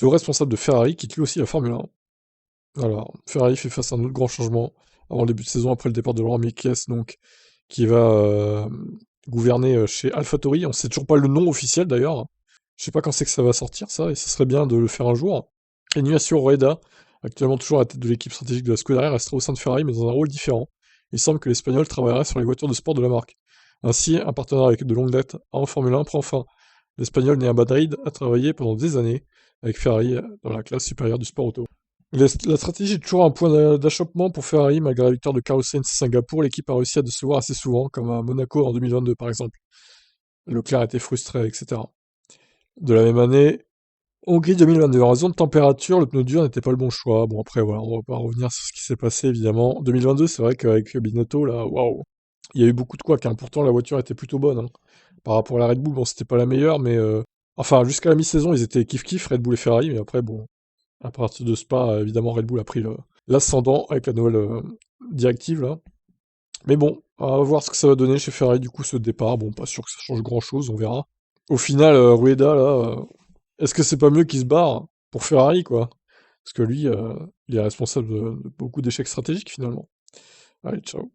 Ce haut responsable de Ferrari quitte lui aussi la Formule 1. Alors, Ferrari fait face à un autre grand changement avant le début de saison, après le départ de Laurent Mekies, donc, qui va gouverner chez AlphaTauri. On sait toujours pas le nom officiel d'ailleurs. Je sais pas quand c'est que ça va sortir ça, et ça serait bien de le faire un jour. Et Ignacio Rueda, actuellement toujours à la tête de l'équipe stratégique de la Scuderia, restera au sein de Ferrari, mais dans un rôle différent. Il semble que l'Espagnol travaillerait sur les voitures de sport de la marque. Ainsi, un partenaire avec de longue date en Formule 1 prend fin. L'Espagnol né à Madrid a travaillé pendant des années avec Ferrari dans la classe supérieure du sport auto. La stratégie est toujours un point d'achoppement pour Ferrari, malgré la victoire de Carlos Sainz à Singapour, l'équipe a réussi à décevoir assez souvent, comme à Monaco en 2022 par exemple. Leclerc a été frustré, etc. De la même année, Hongrie 2022, en raison de température, le pneu dur n'était pas le bon choix. Bon après voilà, on va pas revenir sur ce qui s'est passé évidemment. 2022, c'est vrai qu'avec Binotto, là, waouh, il y a eu beaucoup de couacs, hein. Pourtant la voiture était plutôt bonne, hein. Par rapport à la Red Bull, bon c'était pas la meilleure, mais enfin jusqu'à la mi-saison ils étaient kiff-kiff, Red Bull et Ferrari, mais après bon, à partir de Spa, évidemment, Red Bull a pris l'ascendant avec la nouvelle directive, là. Mais bon, on va voir ce que ça va donner chez Ferrari, du coup, ce départ. Bon, pas sûr que ça change grand-chose, on verra. Au final, Rueda, là, est-ce que c'est pas mieux qu'il se barre pour Ferrari, quoi? Parce que lui, il est responsable de beaucoup d'échecs stratégiques, finalement. Allez, ciao.